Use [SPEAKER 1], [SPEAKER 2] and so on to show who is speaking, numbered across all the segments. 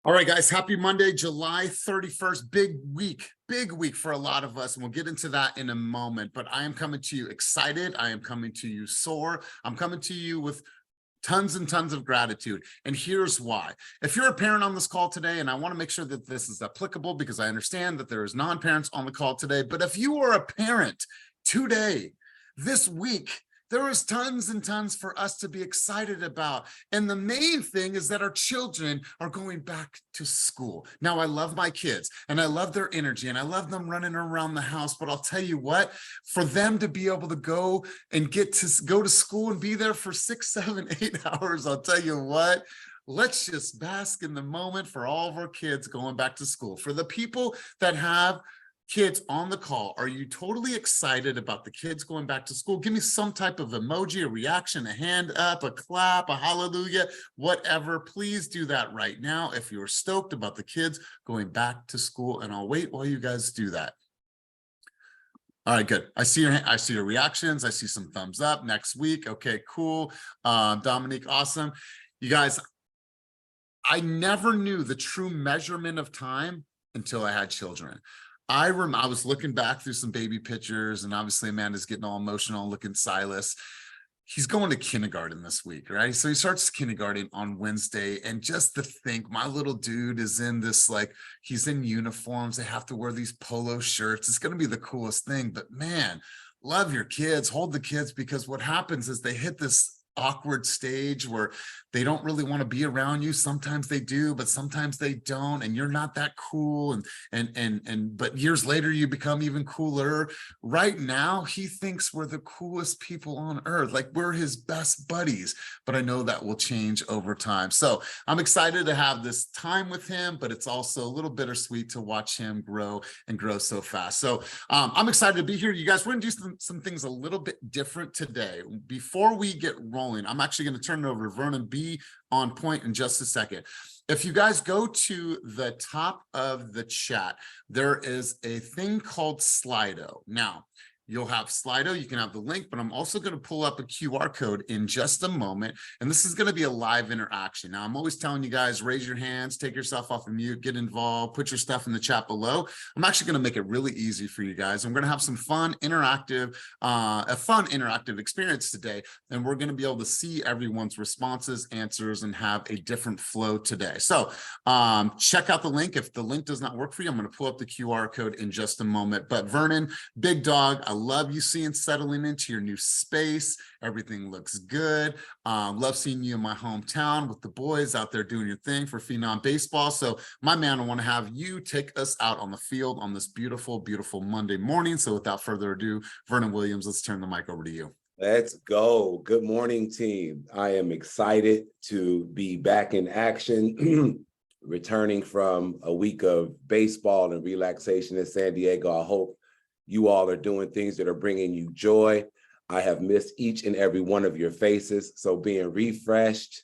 [SPEAKER 1] All right, guys, happy Monday, July 31st. Big week for a lot of us, and we'll get into that in a moment. But I am coming to you excited. I am coming to you sore. I'm coming to you with tons and tons of gratitude. And here's why. If you're a parent on this call today, and I want to make sure that this is applicable because I understand that there is non-parents on the call today, but if you are a parent today, this week, there is tons and tons for us to be excited about. And the main thing is that our children are going back to school. Now, I love my kids and I love their energy and I love them running around the house, but I'll tell you what, for them to be able to go and go to school and be there for 6, 7, 8 hours, I'll tell you what, let's just bask in the moment for all of our kids going back to school. For the people that have kids on the call, are you totally excited about the kids going back to school? Give me some type of emoji, a reaction, a hand up, a clap, a hallelujah, whatever. Please do that right now if you're stoked about the kids going back to school, and I'll wait while you guys do that. All right, good. I see your reactions. I see some thumbs up. Next week. Okay, cool. Dominique, awesome. You guys, I never knew the true measurement of time until I had children. I was looking back through some baby pictures, and obviously Amanda's getting all emotional looking at Silas. He's going to kindergarten this week, right? So he starts kindergarten on Wednesday, and just to think, my little dude is in this, like, he's in uniforms. They have to wear these polo shirts. It's going to be the coolest thing. But man, love your kids, hold the kids, because what happens is they hit this awkward stage where they don't really want to be around you. Sometimes they do, but sometimes they don't, and you're not that cool, but years later you become even cooler. Right now he thinks we're the coolest people on earth, like we're his best buddies, but I know that will change over time. So I'm excited to have this time with him, but it's also a little bittersweet to watch him grow and grow so fast. So I'm excited to be here. You guys, we're gonna do some things a little bit different today. Before we get rolling, I'm actually going to turn it over to Vernon. Be on point in just a second. If you guys go to the top of the chat, there is a thing called Slido. Now, you'll have Slido, you can have the link, but I'm also going to pull up a QR code in just a moment. And this is going to be a live interaction. Now, I'm always telling you guys, raise your hands, take yourself off of mute, get involved, put your stuff in the chat below. I'm actually going to make it really easy for you guys. I'm going to have some fun, interactive experience today. And we're going to be able to see everyone's responses, answers, and have a different flow today. So check out the link. If the link does not work for you, I'm going to pull up the QR code in just a moment. But Vernon, big dog, I love you settling into your new space. Everything looks good. Love seeing you in my hometown with the boys out there doing your thing for Phenom Baseball. So my man, I want to have you take us out on the field on this beautiful, beautiful Monday morning. So without further ado, Vernon Williams, let's turn the mic over to you.
[SPEAKER 2] Let's go. Good morning, team. I am excited to be back in action, returning from a week of baseball and relaxation in San Diego. I hope you all are doing things that are bringing you joy. I have missed each and every one of your faces. So being refreshed,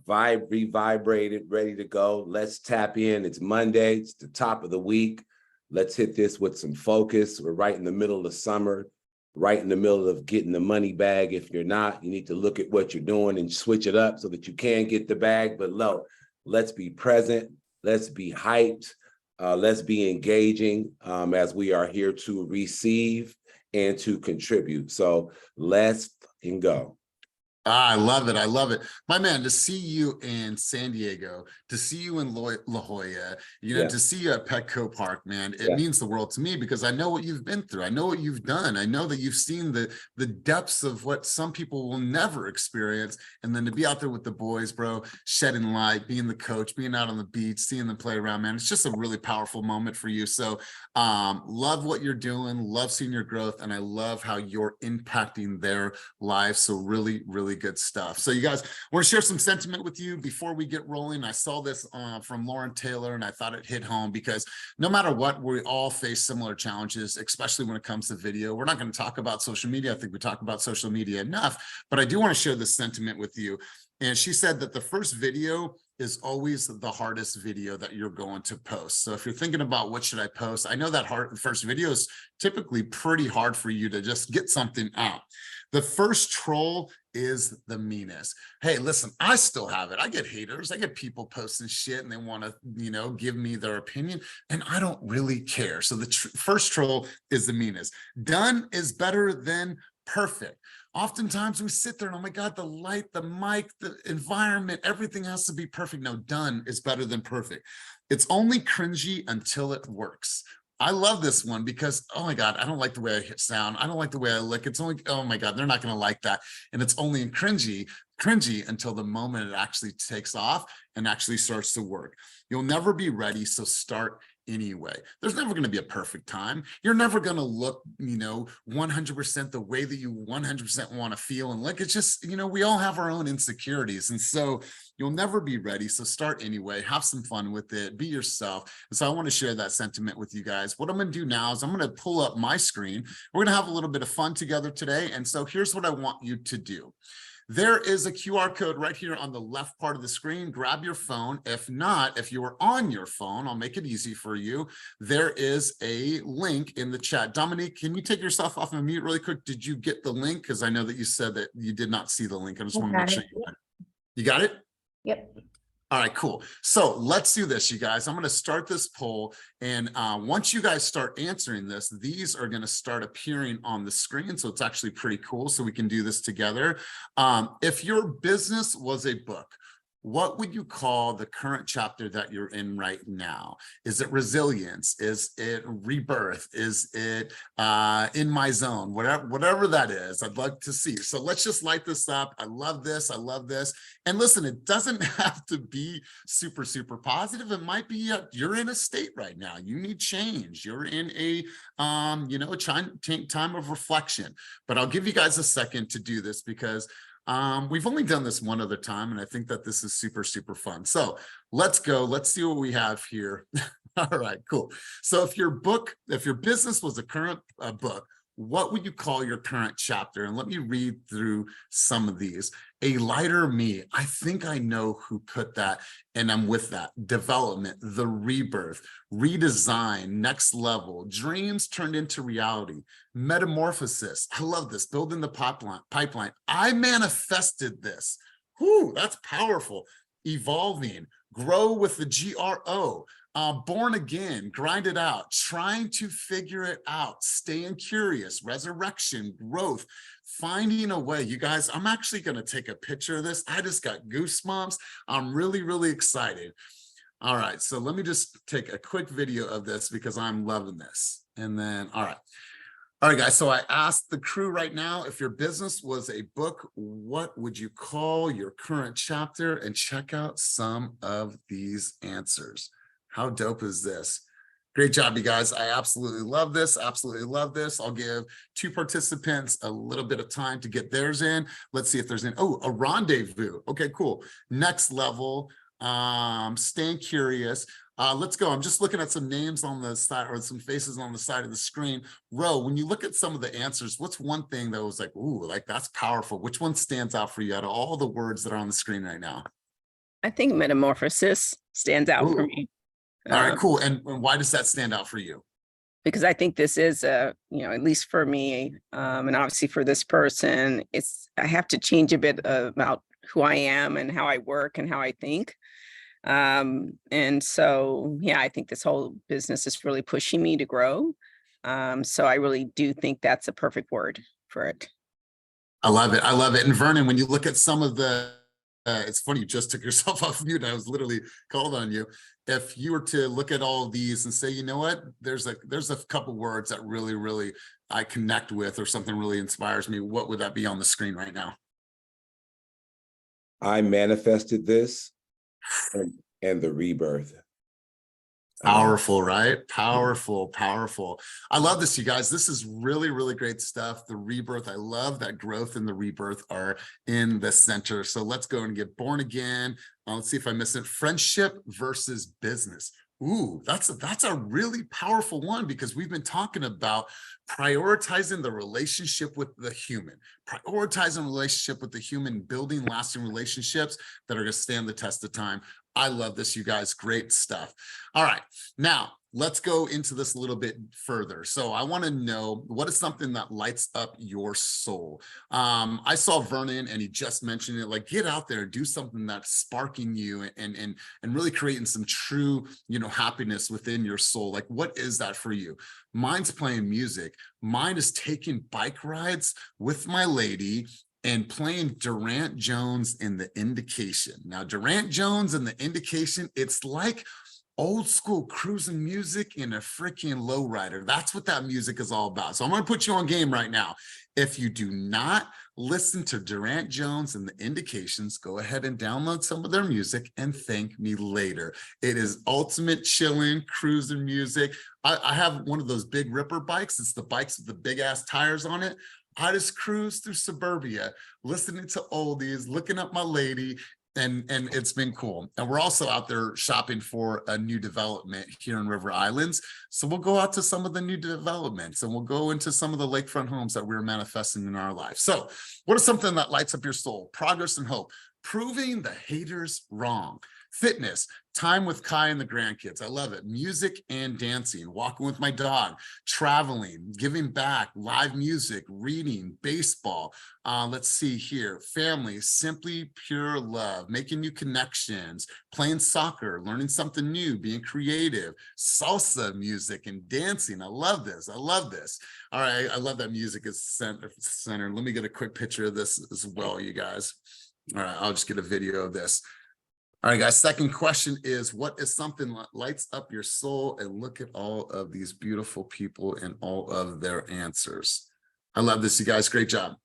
[SPEAKER 2] revibrated, ready to go. Let's tap in. It's Monday. It's the top of the week. Let's hit this with some focus. We're right in the middle of summer, right in the middle of getting the money bag. If you're not, you need to look at what you're doing and switch it up so that you can get the bag. But let's be present. Let's be hyped. Let's be engaging as we are here to receive and to contribute. So let's fucking go.
[SPEAKER 1] I love it. I love it. My man, to see you in San Diego, to see you in La Jolla, to see you at Petco Park, man, it means the world to me because I know what you've been through. I know what you've done. I know that you've seen the depths of what some people will never experience. And then to be out there with the boys, bro, shedding light, being the coach, being out on the beach, seeing them play around, man, it's just a really powerful moment for you. So love what you're doing, love seeing your growth, and I love how you're impacting their lives. So really, really good stuff. So you guys, I want to share some sentiment with you before we get rolling. I saw this from Lauren Taylor, and I thought it hit home because no matter what, we all face similar challenges, especially when it comes to video. We're not going to talk about social media. I think we talk about social media enough, but I do want to share this sentiment with you. And she said that the first video is always the hardest video that you're going to post. So if you're thinking about what should I post, I know that first video is typically pretty hard for you to just get something out. The first troll is the meanest. Hey, listen, I still have it. I get haters. I get people posting shit and they want to, give me their opinion, and I don't really care. So the first troll is the meanest. Done is better than perfect. Oftentimes we sit there and, oh my God, the light, the mic, the environment, everything has to be perfect. No, done is better than perfect. It's only cringy until it works. I love this one because, oh my God, I don't like the way I sound. I don't like the way I look. It's only, oh my God, they're not going to like that. And it's only cringy until the moment it actually takes off and actually starts to work. You'll never be ready, so start anyway. There's never going to be a perfect time. You're never going to look, 100% the way that you 100% want to feel and look. It's just, we all have our own insecurities. And so you'll never be ready. So start anyway, have some fun with it, be yourself. And so I want to share that sentiment with you guys. What I'm going to do now is I'm going to pull up my screen. We're going to have a little bit of fun together today. And so here's what I want you to do. There is a QR code right here on the left part of the screen. Grab your phone. If not, if you are on your phone, I'll make it easy for you. There is a link in the chat. Dominique, can you take yourself off of mute really quick? Did you get the link? Because I know that you said that you did not see the link. I just want to make sure you got it.
[SPEAKER 3] Yep.
[SPEAKER 1] All right, cool. So let's do this, you guys. I'm going to start this poll. And once you guys start answering this, these are going to start appearing on the screen. So it's actually pretty cool. So we can do this together. If your business was a book, what would you call the current chapter that you're in right now? Is it resilience? Is it rebirth? Is it in my zone? Whatever that is, I'd love to see. So let's just light this up. I love this. I love this. And listen, it doesn't have to be super, super positive. It might be you're in a state right now. You need change. You're in a time of reflection. But I'll give you guys a second to do this because we've only done this one other time, and I think that this is super, super fun. So let's go. Let's see what we have here. All right, cool. So if your business was a current book, what would you call your current chapter? And let me read through some of these. A lighter me. I think I know who put that, and I'm with that. Development, the rebirth, redesign, next level, dreams turned into reality, metamorphosis. I love this. Building the pipeline. I manifested this. Whoo, that's powerful. Evolving, grow with the GRO. Born again, grind it out, trying to figure it out, staying curious, resurrection, growth, finding a way. You guys, I'm actually going to take a picture of this. I just got goosebumps. I'm really, really excited. All right, so let me just take a quick video of this because I'm loving this. And then, all right, guys, so I asked the crew right now, if your business was a book, what would you call your current chapter? And check out some of these answers. How dope is this? Great job, you guys. I absolutely love this. Absolutely love this. I'll give 2 participants a little bit of time to get theirs in. Let's see if there's a rendezvous. Okay, cool. Next level, staying curious. Let's go. I'm just looking at some names on the side or some faces on the side of the screen. Ro, when you look at some of the answers, what's one thing that was like, ooh, like that's powerful? Which one stands out for you out of all the words that are on the screen right now?
[SPEAKER 3] I think metamorphosis stands out for me.
[SPEAKER 1] All right, cool. And why does that stand out for you?
[SPEAKER 3] Because I think this is at least for me, and obviously for this person, I have to change a bit about who I am and how I work and how I think. And so, yeah, I think this whole business is really pushing me to grow. So I really do think that's a perfect word for it.
[SPEAKER 1] I love it. I love it. And Vernon, when you look at some of the, it's funny, you just took yourself off mute. I was literally called on you. If you were to look at all of these and say, you know what, there's a couple words that really, really I connect with, or something really inspires me, what would that be on the screen right now?
[SPEAKER 2] I manifested this and the rebirth.
[SPEAKER 1] Powerful, right? Powerful, powerful. I love this, you guys. This is really, really great stuff. The rebirth. I love that growth and the rebirth are in the center. So let's go and get born again. Let's see if I miss it. Friendship versus business. Ooh, that's a really powerful one, because we've been talking about prioritizing the relationship with the human, building lasting relationships that are going to stand the test of time. I love this, you guys. Great stuff. All right. Now, let's go into this a little bit further. So I want to know, what is something that lights up your soul? I saw Vernon and he just mentioned it, like, get out there, do something that's sparking you and really creating some true, happiness within your soul. Like, what is that for you? Mine's playing music. Mine is taking bike rides with my lady and playing Durant Jones in the Indication. Now, Durant Jones in the Indication, it's like old school cruising music in a freaking lowrider. That's what that music is all about. So I'm going to put you on game right now. If you do not listen to Durant Jones and the Indications, go ahead and download some of their music and thank me later. It is ultimate chilling, cruising music. I have one of those big ripper bikes. It's the bikes with the big ass tires on it. I just cruise through suburbia, listening to oldies, looking at my lady, and it's been cool. And we're also out there shopping for a new development here in River Islands. So we'll go out to some of the new developments and we'll go into some of the lakefront homes that we're manifesting in our life. So what is something that lights up your soul? Progress and hope. Proving the haters wrong. Fitness, time with Kai and the grandkids. I love it. Music and dancing, walking with my dog, traveling, giving back, live music, reading, baseball. Let's see here. Family, simply pure love, making new connections, playing soccer, learning something new, being creative, salsa music and dancing. I love this. I love this. All right. I love that music is center. Let me get a quick picture of this as well, you guys. All right. I'll just get a video of this. All right, guys, second question is, what is something that lights up your soul? And look at all of these beautiful people and all of their answers. I love this, you guys. Great job.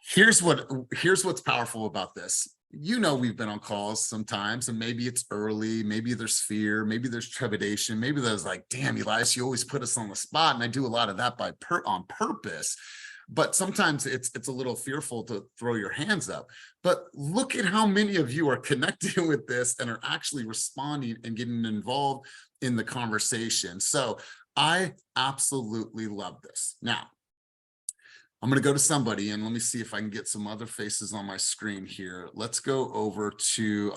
[SPEAKER 1] Here's what's powerful about this. We've been on calls sometimes, and maybe it's early, maybe there's fear, maybe there's trepidation, maybe there's like, damn, Elias, you always put us on the spot. And I do a lot of that on purpose. But sometimes it's a little fearful to throw your hands up. But look at how many of you are connecting with this and are actually responding and getting involved in the conversation. So I absolutely love this. Now, I'm going to go to somebody and let me see if I can get some other faces on my screen here. Let's go over to,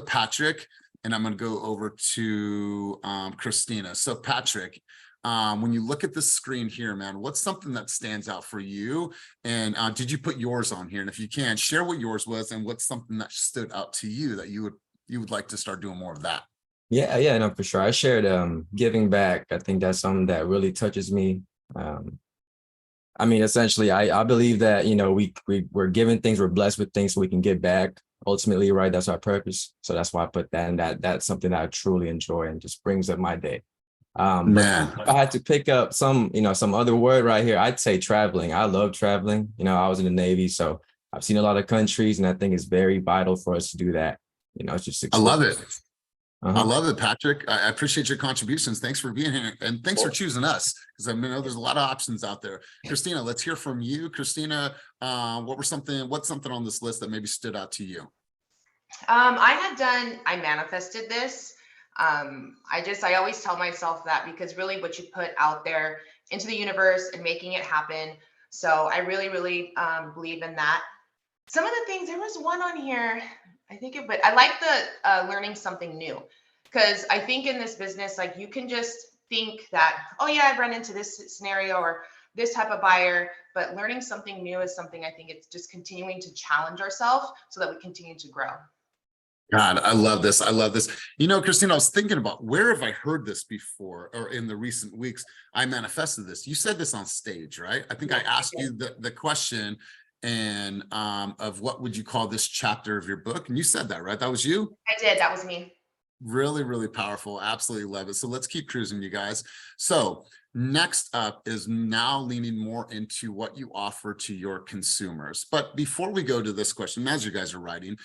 [SPEAKER 1] Patrick, and I'm going to go over to Christina. So Patrick, when you look at the screen here, man, what's something that stands out for you? And did you put yours on here? And if you can, share what yours was and what's something that stood out to you that you would like to start doing more of that.
[SPEAKER 4] Yeah, no, for sure. I shared giving back. I think that's something that really touches me. I mean, essentially, I believe that, we're given things, we're blessed with things so we can give back. Ultimately, right, that's our purpose. So that's why I put that, and that's something that I truly enjoy and just brings up my day. But if I had to pick up some other word right here, I'd say traveling. I love traveling. I was in the Navy, so I've seen a lot of countries, and I think it's very vital for us to do that. It's just
[SPEAKER 1] I love it. I love it, Patrick. I appreciate your contributions. Thanks for being here, and thanks for choosing us, because I know there's a lot of options out there. Christina, let's hear from you. Christina, what's something on this list that maybe stood out to you?
[SPEAKER 5] I manifested this. I always tell myself that, because really what you put out there into the universe and making it happen. So I really, really believe in that. Some of the things, there was one on here, but I like the learning something new, because I think in this business, like, you can just think that, oh yeah, I've run into this scenario or this type of buyer, but learning something new is something, I think it's just continuing to challenge ourselves so that we continue to grow.
[SPEAKER 1] God, I love this. I love this. Christina, I was thinking about, where have I heard this before, or in the recent weeks, I manifested this. You said this on stage, right? I think I asked you the question and of what would you call this chapter of your book? And you said that, right? That was you?
[SPEAKER 5] I did. That was me.
[SPEAKER 1] Really, really powerful. Absolutely love it. So let's keep cruising, you guys. So next up is now leaning more into what you offer to your consumers. But before we go to this question, as you guys are writing,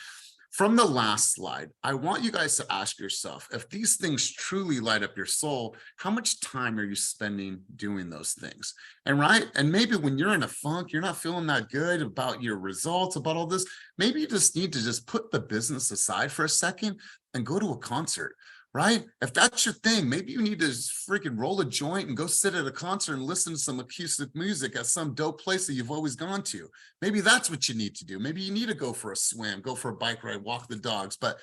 [SPEAKER 1] from the last slide, I want you guys to ask yourself, if these things truly light up your soul, how much time are you spending doing those things? And maybe when you're in a funk, you're not feeling that good about your results, about all this, maybe you just need to just put the business aside for a second and go to a concert, right? If that's your thing, maybe you need to freaking roll a joint and go sit at a concert and listen to some acoustic music at some dope place that you've always gone to. Maybe that's what you need to do. Maybe you need to go for a swim, go for a bike ride, walk the dogs, but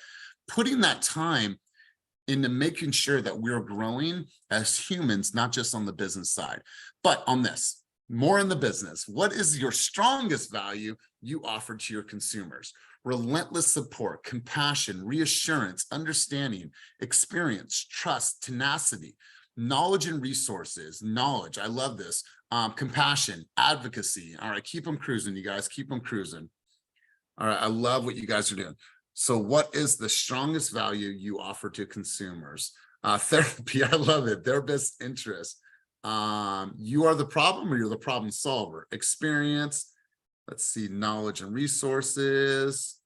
[SPEAKER 1] putting that time into making sure that we're growing as humans, not just on the business side, but on this, more in the business. What is your strongest value you offer to your consumers? Relentless support, compassion, reassurance, understanding, experience, trust, tenacity, knowledge and resources, knowledge. I love this. Compassion, advocacy. All right, keep them cruising, you guys, keep them cruising. All right, I love what you guys are doing. So what is the strongest value you offer to consumers? Therapy, I love it. Their best interest. You are the problem or you're the problem solver? Experience. Let's see, knowledge and resources,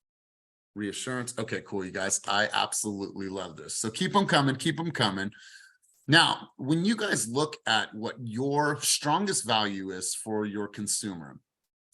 [SPEAKER 1] reassurance. Okay, cool, you guys. I absolutely love this. So keep them coming, keep them coming. Now, when you guys look at what your strongest value is for your consumer,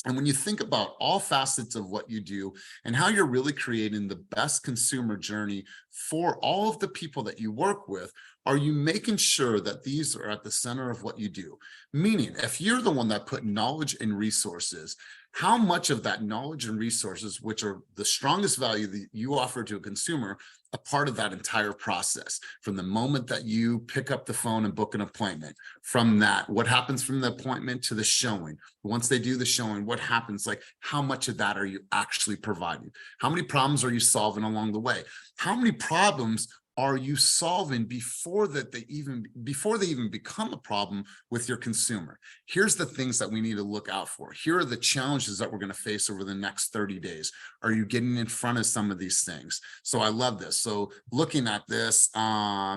[SPEAKER 1] and when you think about all facets of what you do and how you're really creating the best consumer journey for all of the people that you work with, are you making sure that these are at the center of what you do? Meaning, if you're the one that put knowledge and resources, how much of that knowledge and resources, which are the strongest value that you offer to a consumer, a part of that entire process, from the moment that you pick up the phone and book an appointment, from that, what happens from the appointment to the showing, once they do the showing, what happens, like how much of that are you actually providing? How many problems are you solving along the way? How many problems are you solving before they even become a problem with your consumer? Here's the things that we need to look out for. Here are the challenges that we're going to face over the next 30 days. Are you getting in front of some of these things? So I love this. So looking at this,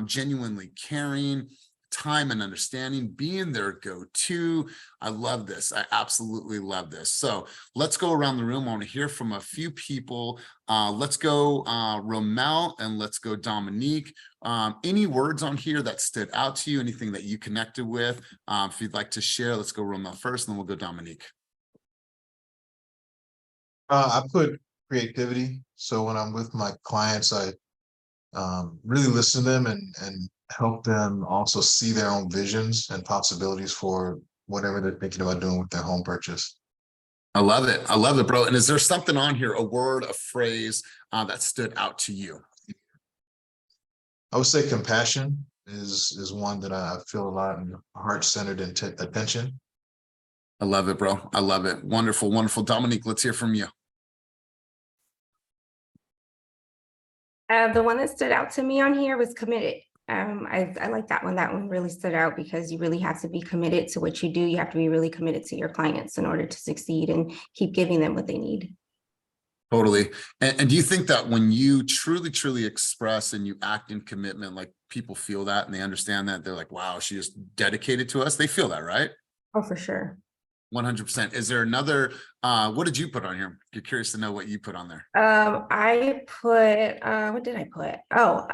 [SPEAKER 1] genuinely caring, time and understanding, being their go-to. I love this. I absolutely love this. So let's go around the room. I want to hear from a few people. Let's go Romel and let's go Dominique. Any words on here that stood out to you, anything that you connected with? If you'd like to share, let's go Romel first, and then we'll go Dominique.
[SPEAKER 6] I put creativity. So when I'm with my clients, I really listen to them and help them also see their own visions and possibilities for whatever they're thinking about doing with their home purchase.
[SPEAKER 1] I love it. I love it, bro. And is there something on here, a word, a phrase that stood out to you?
[SPEAKER 6] I would say compassion is one that I feel a lot, and heart-centered attention.
[SPEAKER 1] I love it, bro. I love it. Wonderful, wonderful. Dominique, let's hear from you.
[SPEAKER 7] The one that stood out to me on here was committed. I like that one. That one really stood out because you really have to be committed to what you do. You have to be really committed to your clients in order to succeed and keep giving them what they need.
[SPEAKER 1] Totally. And do you think that when you truly express and you act in commitment, like people feel that and they understand that, they're like, wow, she is dedicated to us? They feel that, right?
[SPEAKER 7] Oh, for sure.
[SPEAKER 1] 100%. Is there another, what did you put on here? You're curious to know what you put on there.
[SPEAKER 7] I put, what did I put? Oh,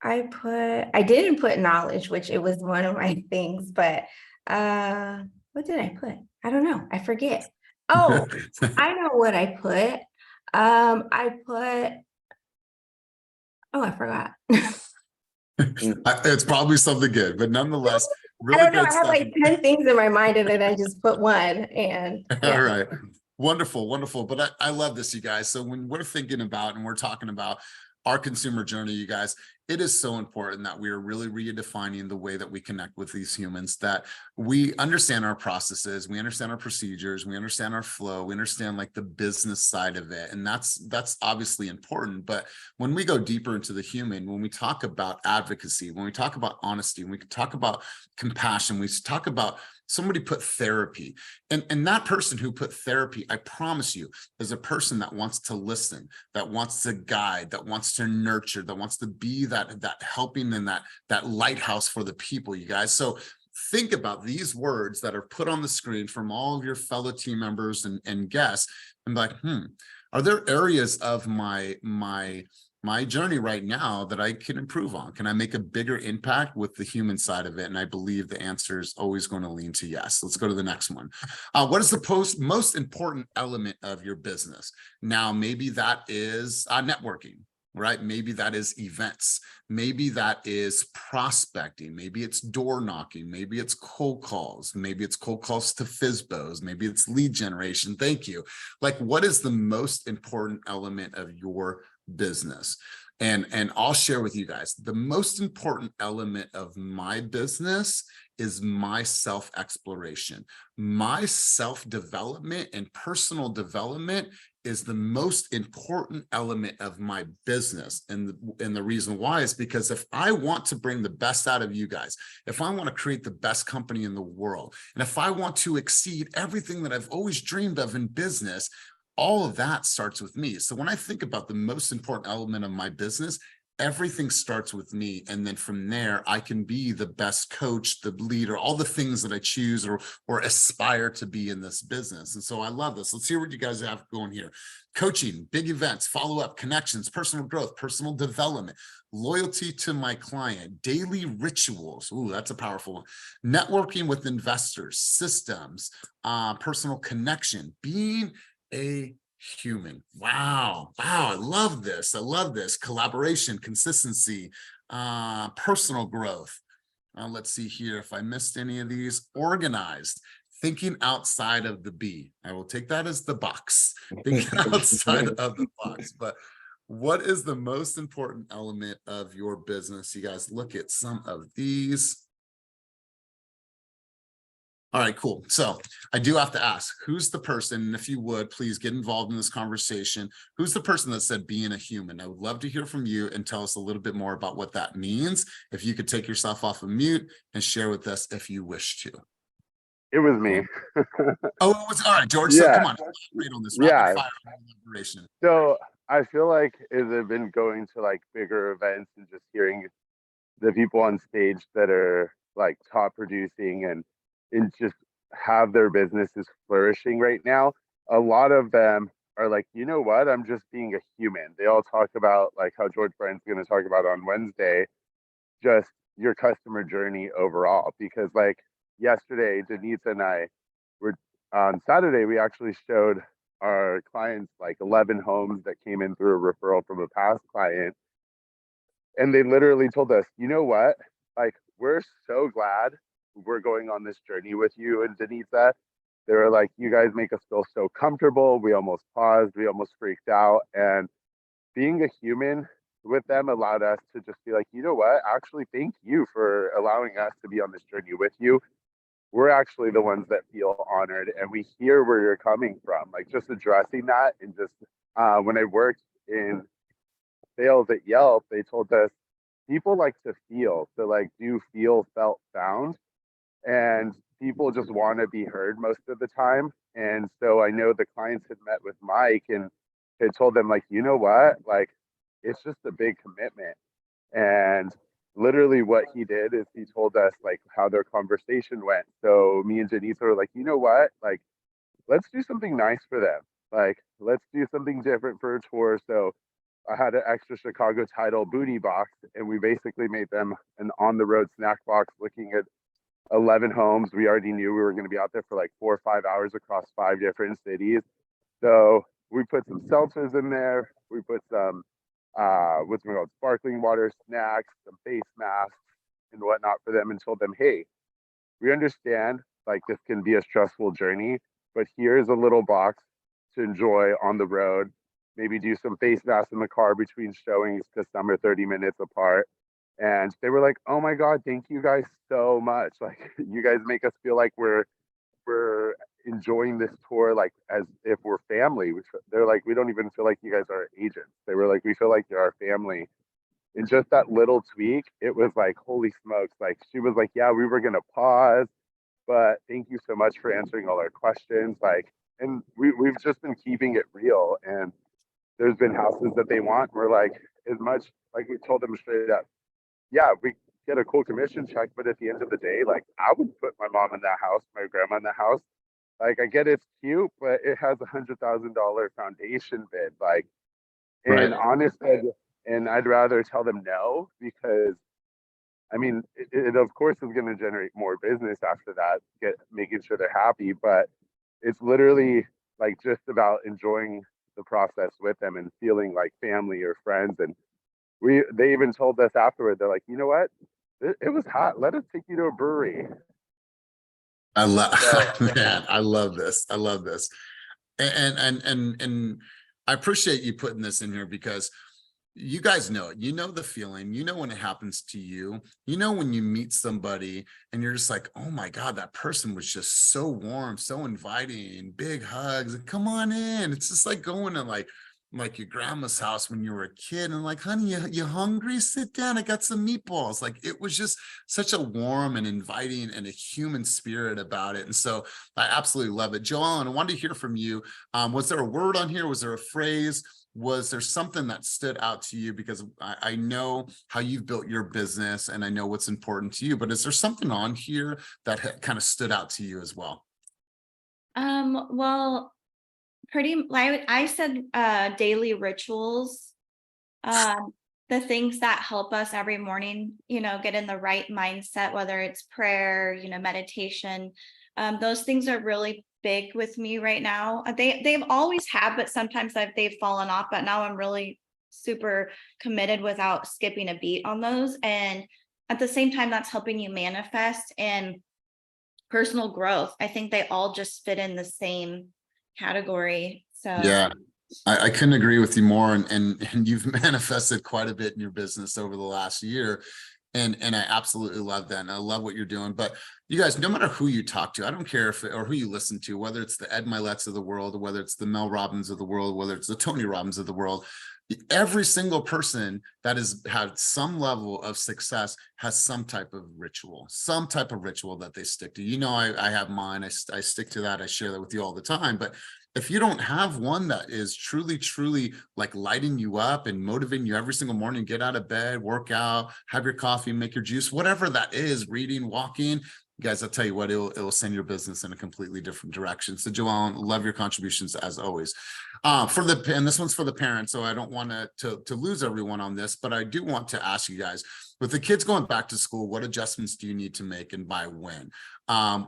[SPEAKER 7] I didn't put knowledge, which it was one of my things, but what did I put? I don't know. I forget. Oh, I know what I put. Oh, I forgot.
[SPEAKER 1] It's probably something good, but nonetheless, really
[SPEAKER 7] I don't know.
[SPEAKER 1] good
[SPEAKER 7] I have
[SPEAKER 1] stuff.
[SPEAKER 7] like 10 things in my mind and then I just put one and yeah.
[SPEAKER 1] All right. Wonderful, wonderful. But I love this, you guys. So when we're thinking about and we're talking about our consumer journey, you guys, it is so important that we are really redefining the way that we connect with these humans, that we understand our processes, we understand our procedures, we understand our flow, we understand like the business side of it. And that's obviously important. But when we go deeper into the human, when we talk about advocacy, when we talk about honesty, when we talk about compassion, we talk about somebody put therapy, and that person who put therapy, I promise you, is a person that wants to listen, that wants to guide, that wants to nurture, that wants to be that helping and that lighthouse for the people, you guys. So think about these words that are put on the screen from all of your fellow team members and guests, and be like, are there areas of my journey right now that I can improve on? Can I make a bigger impact with the human side of it? And I believe the answer is always going to lean to yes. Let's go to the next one. What is the most important element of your business? Now, maybe that is networking, right? Maybe that is events. Maybe that is prospecting. Maybe it's door knocking. Maybe it's cold calls. Maybe it's cold calls to FSBOs. Maybe it's lead generation. Thank you. Like, what is the most important element of your business. And I'll share with you guys, the most important element of my business is my self-exploration. My self-development and personal development is the most important element of my business. And the reason why is because if I want to bring the best out of you guys, if I want to create the best company in the world, and if I want to exceed everything that I've always dreamed of in business, all of that starts with me. So when I think about the most important element of my business, everything starts with me. And then from there, I can be the best coach, the leader, all the things that I choose or aspire to be in this business. And so I love this. Let's hear what you guys have going here. Coaching, big events, follow-up, connections, personal growth, personal development, loyalty to my client, daily rituals. Ooh, that's a powerful one. Networking with investors, systems, personal connection, being a human. Wow. I love this. Collaboration, consistency, personal growth. Let's see here if I missed any of these. Organized, thinking outside of the B. I will take that as the box, thinking outside of the box. But what is the most important element of your business? You guys look at some of these. All right, cool. So I do have to ask, who's the person, and if you would, please get involved in this conversation. Who's the person that said being a human? I would love to hear from you and tell us a little bit more about what that means. If you could take yourself off of mute and share with us if you wish to.
[SPEAKER 8] It was me.
[SPEAKER 1] Oh, it was all right, George. So
[SPEAKER 8] Yeah.
[SPEAKER 1] come on, elaborate on this
[SPEAKER 8] Yeah.
[SPEAKER 1] rapid fire elaboration.
[SPEAKER 8] So I feel like as I've been going to like bigger events and just hearing the people on stage that are like top producing and just have their businesses flourishing right now, a lot of them are like, you know what, I'm just being a human. They all talk about like how George Bryant's going to talk about on Wednesday, just your customer journey overall. Because like yesterday, Denise and I were on Saturday, we actually showed our clients like 11 homes that came in through a referral from a past client. And they literally told us, you know what, like, we're so glad we're going on this journey with you and Denisa. They were like, you guys make us feel so comfortable. We almost paused, we almost freaked out. And being a human with them allowed us to just be like, you know what, actually, thank you for allowing us to be on this journey with you. We're actually the ones that feel honored and we hear where you're coming from. Like just addressing that. And just when I worked in sales at Yelp, they told us people like to feel, so like do feel, felt, found, and people just want to be heard most of the time. And so I know the clients had met with Mike and had told them like, you know what, like it's just a big commitment. And literally what he did is he told us like how their conversation went. So me and Janice were like, you know what, like let's do something nice for them. Like let's do something different for a tour. So I had an extra Chicago title booty box, and we basically made them an on-the-road snack box looking at 11 homes. We already knew we were going to be out there for like 4 or 5 hours across 5 different cities. So we put some seltzers in there. We put some what's it called, sparkling water, snacks, some face masks and whatnot for them, and told them, hey, we understand like this can be a stressful journey, but here's a little box to enjoy on the road. Maybe do some face masks in the car between showings because some are 30 minutes apart. And they were like, oh my God, thank you guys so much. Like you guys make us feel like we're enjoying this tour like as if we're family. They're like, we don't even feel like you guys are agents. They were like, we feel like you're our family. And just that little tweak, it was like, holy smokes. Like she was like, yeah, we were gonna pause, but thank you so much for answering all our questions. Like, and we've just been keeping it real. And there's been houses that they want. We're like, as much, like we told them straight up, yeah, we get a cool commission check, but at the end of the day, like I would put my mom in that house, my grandma in that house. Like I get it's cute, but it has $100,000 foundation bid. Like, and honestly, and I'd rather tell them no, because I mean, it of course is going to generate more business after that, making sure they're happy, but it's literally like just about enjoying the process with them and feeling like family or friends. And they even told us afterward, they're like, you know what, it was hot, let us take you to a brewery.
[SPEAKER 1] I love man, I love this. I love this. And I appreciate you putting this in here, because you guys know it. You know the feeling. You know when it happens to you. You know when you meet somebody and you're just like, oh my God, that person was just so warm, so inviting, big hugs. Come on in. It's just like going to like your grandma's house when you were a kid and like, honey, you hungry? Sit down. I got some meatballs. Like it was just such a warm and inviting and a human spirit about it. And so I absolutely love it. Joellen, I wanted to hear from you. Was there a word on here? Was there a phrase? Was there something that stood out to you? Because I know how you've built your business and I know what's important to you, but is there something on here that kind of stood out to you as well?
[SPEAKER 9] Well, I said daily rituals, the things that help us every morning, get in the right mindset, whether it's prayer, meditation. Those things are really big with me right now. They've always had, but sometimes they've fallen off, but now I'm really super committed without skipping a beat on those. And at the same time, that's helping you manifest and personal growth. I think they all just fit in the same category. So
[SPEAKER 1] Yeah, I couldn't agree with you more. And you've manifested quite a bit in your business over the last year. And I absolutely love that. And I love what you're doing. But you guys, no matter who you talk to, I don't care or who you listen to, whether it's the Ed Miletts of the world, or whether it's the Mel Robbins of the world, whether it's the Tony Robbins of the world, every single person that has had some level of success has some type of ritual that they stick to. I have mine. I stick to that. I share that with you all the time. But if you don't have one that is truly like lighting you up and motivating you every single morning, get out of bed, work out, have your coffee, make your juice, whatever that is, reading, walking, guys, I'll tell you what, it'll send your business in a completely different direction. So Joellen, love your contributions as always. And this one's for the parents, so I don't want to lose everyone on this, but I do want to ask you guys, with the kids going back to school, what adjustments do you need to make and by when?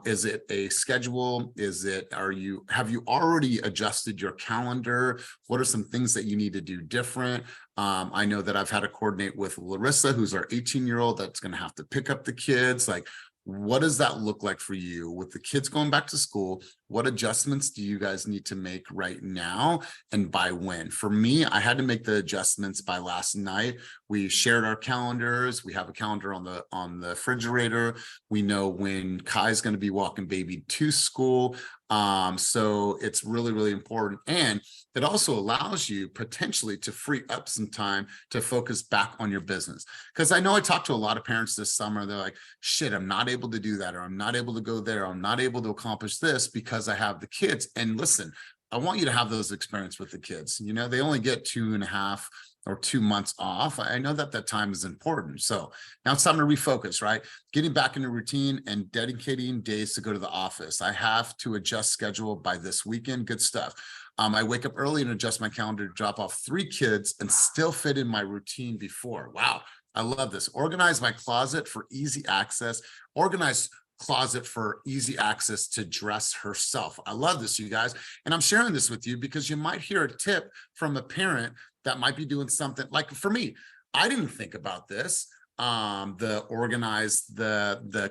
[SPEAKER 1] Is it a schedule? Have you already adjusted your calendar? What are some things that you need to do different? I know that I've had to coordinate with Larissa, who's our 18-year-old that's going to have to pick up the kids. Like, what does that look like for you with the kids going back to school? What adjustments do you guys need to make right now and by when? For me, I had to make the adjustments by last night. We shared our calendars. We have a calendar on the refrigerator. We know when Kai's going to be walking baby to school. So it's really important. And it also allows you potentially to free up some time to focus back on your business. Because I know I talked to a lot of parents this summer. They're like, shit, I'm not able to do that, or I'm not able to go there, or I'm not able to accomplish this because I have the kids. And listen, I want you to have those experiences with the kids. They only get 2.5 or 2 months off. I know that time is important. So now it's time to refocus, right? Getting back into routine and dedicating days to go to the office. I have to adjust schedule by this weekend. Good stuff. I wake up early and adjust my calendar to drop off 3 kids and still fit in my routine before. Wow. I love this. Organize my closet for easy access. Organize closet for easy access to dress herself. I love this, you guys. And I'm sharing this with you because you might hear a tip from a parent that might be doing something. Like for me, I didn't think about this. The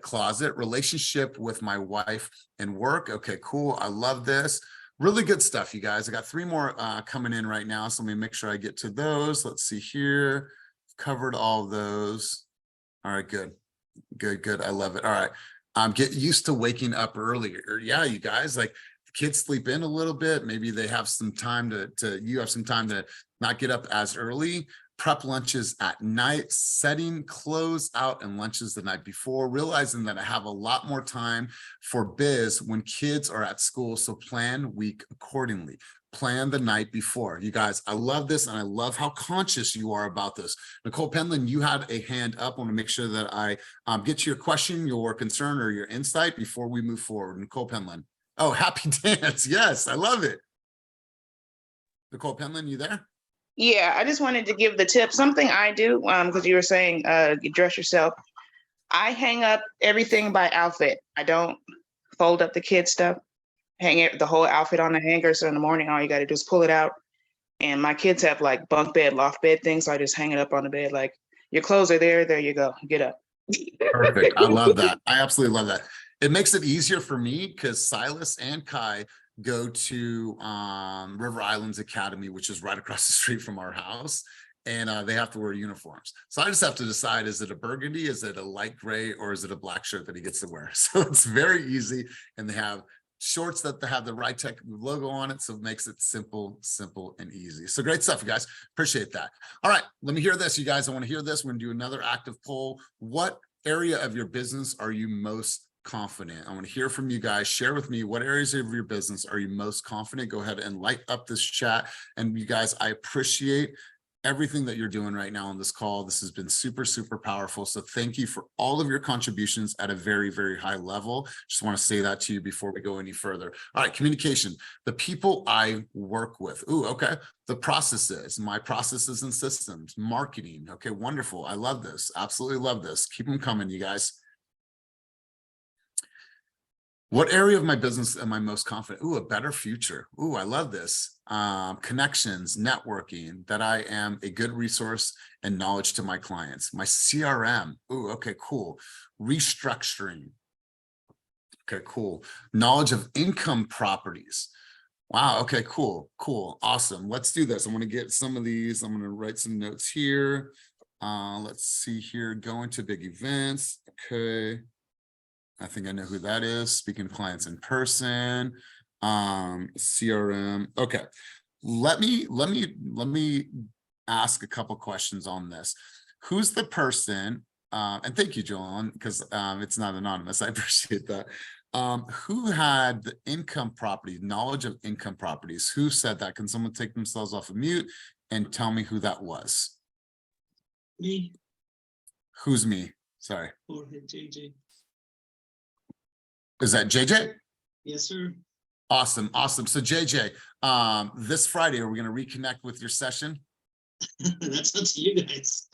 [SPEAKER 1] closet relationship with my wife and work. Okay, cool. I love this. Really good stuff, you guys. I got 3 more coming in right now. So let me make sure I get to those. Let's see here. Covered all of those. All right, good. I love it. All right. Get used to waking up earlier. Yeah, you guys, like kids sleep in a little bit. Maybe they have some time you have some time to not get up as early. Prep lunches at night, setting clothes out and lunches the night before, realizing that I have a lot more time for biz when kids are at school. So plan week accordingly. Plan the night before. You guys, I love this, and I love how conscious you are about this. Nicole Penland, you had a hand up. I want to make sure that I get to your question, your concern, or your insight before we move forward. Nicole Penland. Oh, happy dance. Yes, I love it. Nicole Penland, you there?
[SPEAKER 10] Yeah, I just wanted to give the tip. Something I do, because you were saying you dress yourself. I hang up everything by outfit. I don't fold up the kids' stuff. The whole outfit on the hanger. So in the morning, all you got to do is pull it out. And my kids have like bunk bed, loft bed things. So I just hang it up on the bed. Like, your clothes are there. There you go. Get up.
[SPEAKER 1] Perfect. I love that. I absolutely love that. It makes it easier for me because Silas and Kai go to River Islands Academy, which is right across the street from our house. and they have to wear uniforms. So I just have to decide, is it a burgundy, is it a light gray, or is it a black shirt that he gets to wear? So it's very easy, and they have shorts that have the Right Tech logo on it, so it makes it simple and easy. So great stuff, you guys. Appreciate that. All right, let me hear this, you guys. I want to hear this. We're gonna do another active poll. What area of your business are you most confident? I want to hear from you guys. Share with me, what areas of your business are you most confident? Go ahead and light up this chat. And you guys, I appreciate everything that you're doing right now on this call. This has been super powerful. So thank you for all of your contributions at a very high level. Just want to say that to you before we go any further. All right, communication, the people I work with. Ooh, okay. The processes, my processes and systems, marketing. Okay, wonderful. I love this. Absolutely love this. Keep them coming, you guys. What area of my business am I most confident? Ooh, a better future. Ooh, I love this. Connections, networking, that I am a good resource and knowledge to my clients. My CRM. Ooh, okay, cool. Restructuring. Okay, cool. Knowledge of income properties. Wow, okay, cool, awesome. Let's do this. I want to get some of these. I'm going to write some notes here. Let's see here. Going to big events. Okay. I think I know who that is. Speaking to clients in person, CRM. Okay, let me ask a couple questions on this. Who's the person? And thank you, Joanne, because it's not anonymous. I appreciate that. Who had the income property, knowledge of income properties? Who said that? Can someone take themselves off of mute and tell me who that was?
[SPEAKER 11] Me.
[SPEAKER 1] Who's me? Sorry.
[SPEAKER 11] Or JJ.
[SPEAKER 1] Is that JJ?
[SPEAKER 11] Yes, sir.
[SPEAKER 1] Awesome. So JJ, this Friday, are we going to reconnect with your session?
[SPEAKER 11] That's up to you guys.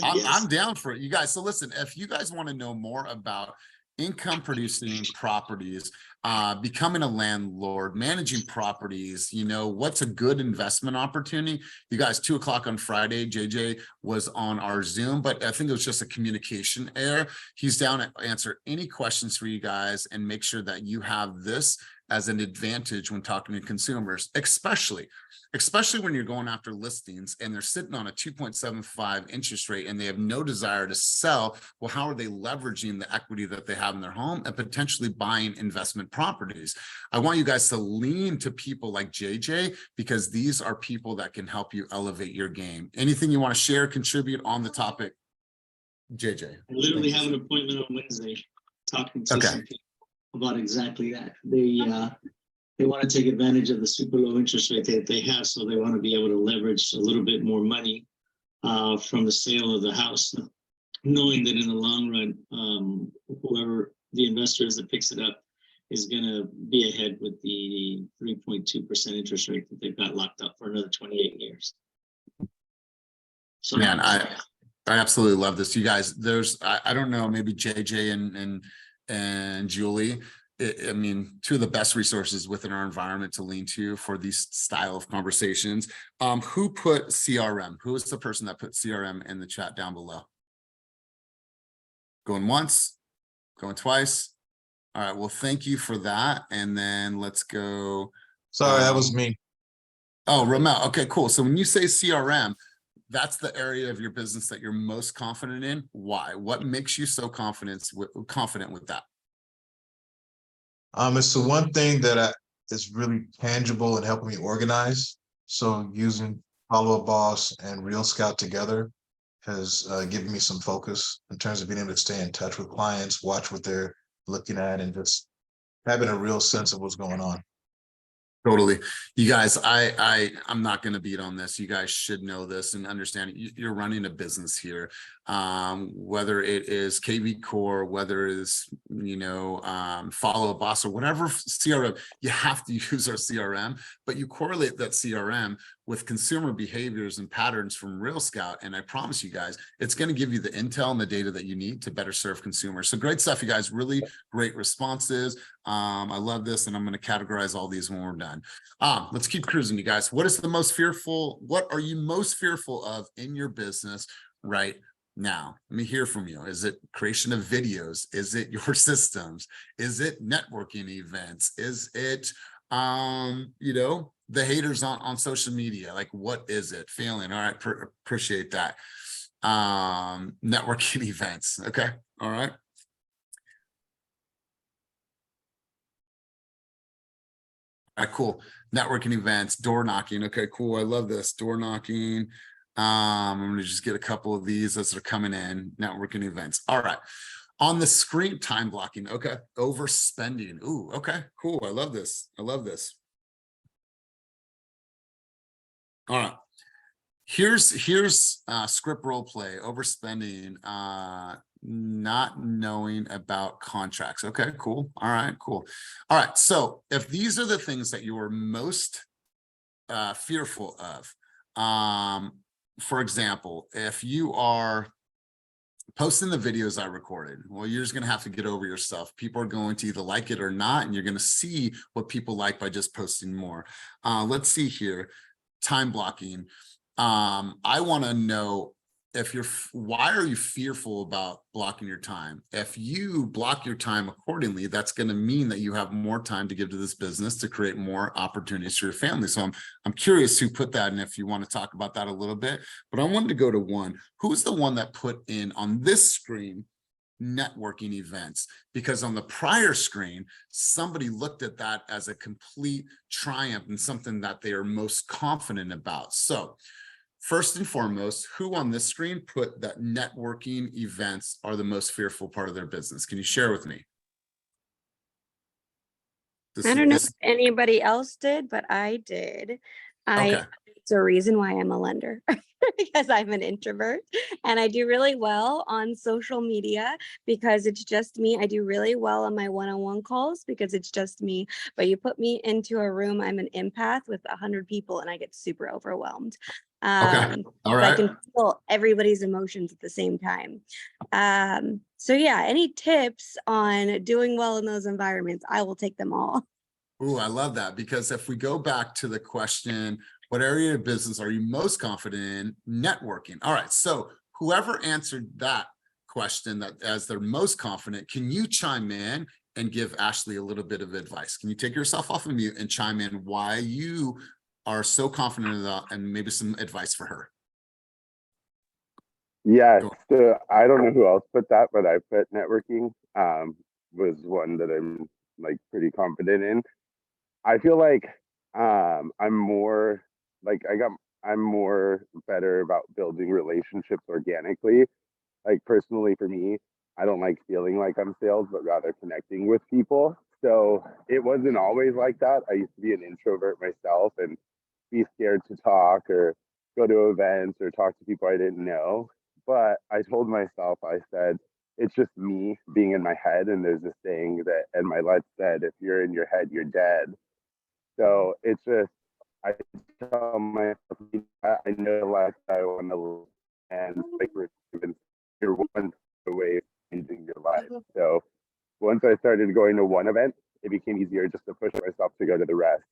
[SPEAKER 1] I'm down for it, you guys. So listen, if you guys want to know more about income producing properties, becoming a landlord, managing properties, you know, what's a good investment opportunity? You guys, 2 o'clock on Friday, JJ was on our Zoom, but I think it was just a communication error. He's down to answer any questions for you guys and make sure that you have this as an advantage when talking to consumers, especially when you're going after listings and they're sitting on a 2.75 interest rate and they have no desire to sell. Well, how are they leveraging the equity that they have in their home and potentially buying investment properties? I want you guys to lean to people like JJ, because these are people that can help you elevate your game. Anything you want to share, contribute on the topic, JJ?
[SPEAKER 11] I literally have an appointment on Wednesday talking to some people about exactly that. They want to take advantage of the super low interest rate that they have, so they want to be able to leverage a little bit more money from the sale of the house, knowing that in the long run, whoever the investor is that picks it up is going to be ahead with the 3.2% interest rate that they've got locked up for another 28 years. So,
[SPEAKER 1] man, I absolutely love this, you guys. There's I don't know, maybe JJ and Julie. I mean, two of the best resources within our environment to lean to for these style of conversations. Who put CRM? Who is the person that put CRM in the chat down below? Going once, going twice. All right, well, thank you for that. And then let's go.
[SPEAKER 6] Sorry, that was me.
[SPEAKER 1] Oh, Ramel. Okay, cool. So when you say CRM, that's the area of your business that you're most confident in. Why? What makes you so confident with that?
[SPEAKER 6] It's the one thing that is really tangible and helping me organize. So using Follow Up Boss and Real Scout together has given me some focus in terms of being able to stay in touch with clients, watch what they're looking at, and just having a real sense of what's going on.
[SPEAKER 1] Totally. You guys, I'm not going to beat on this. You guys should know this and understand you're running a business here. Whether it is KV Core, whether it is, you know, Follow Up Boss or whatever CRM, you have to use our CRM, but you correlate that CRM with consumer behaviors and patterns from Real Scout. And I promise you guys, it's going to give you the intel and the data that you need to better serve consumers. So great stuff, you guys. Really great responses. I love this, and I'm going to categorize all these when we're done. Let's keep cruising, you guys. What are you most fearful of in your business right now? Let me hear from you. Is it creation of videos? Is it your systems? Is it networking events? Is it, you know, the haters on social media, like what is it? Failing. All right, appreciate that. Networking events. Okay, all right. All right, cool. Networking events, door knocking. Okay, cool. I love this. Door knocking. I'm gonna just get a couple of these as they're coming in. Networking events. All right. On the screen, time blocking. Okay. Overspending. Ooh, okay, cool. I love this. I love this. All right. Here's script role play, overspending, not knowing about contracts. Okay, cool. All right, cool. All right. So if these are the things that you are most fearful of, for example, if you are posting the videos I recorded, well, you're just going to have to get over yourself. People are going to either like it or not, and you're going to see what people like by just posting more. Let's see here. Time blocking. I want to know if why are you fearful about blocking your time? If you block your time accordingly, that's going to mean that you have more time to give to this business to create more opportunities for your family. So I'm curious who put that, and if you want to talk about that a little bit, but I wanted to go to one. Who's the one that put in on this screen networking events? Because on the prior screen, somebody looked at that as a complete triumph and something that they are most confident about. So first and foremost, who on this screen put that networking events are the most fearful part of their business? Can you share with me?
[SPEAKER 12] I don't know if anybody else did, but I did.
[SPEAKER 1] Okay.
[SPEAKER 12] It's a reason why I'm a lender. Because I'm an introvert and I do really well on social media because it's just me. I do really well on my one-on-one calls because it's just me. But you put me into a room, I'm an empath with 100 people and I get super overwhelmed.
[SPEAKER 1] Okay. All right.
[SPEAKER 12] I can feel everybody's emotions at the same time. So yeah, any tips on doing well in those environments, I will take them all.
[SPEAKER 1] Ooh, I love that, because if we go back to the question, what area of business are you most confident in? Networking. All right. So whoever answered that question that as they're most confident, can you chime in and give Ashley a little bit of advice? Can you take yourself off of mute and chime in why you are so confident in that, and maybe some advice for her?
[SPEAKER 8] Yeah, so I don't know who else put that, but I put networking was one that I'm like pretty confident in. I feel like I'm more like I'm more better about building relationships organically. Like personally for me, I don't like feeling like I'm sales, but rather connecting with people. So it wasn't always like that. I used to be an introvert myself and be scared to talk or go to events or talk to people I didn't know. But I told myself, I said, it's just me being in my head. And there's this saying that Ed Milet said, if you're in your head, you're dead. So it's just, I tell myself, I know the life I want to live, and like you're one away from changing your life. So once I started going to one event, it became easier just to push myself to go to the rest.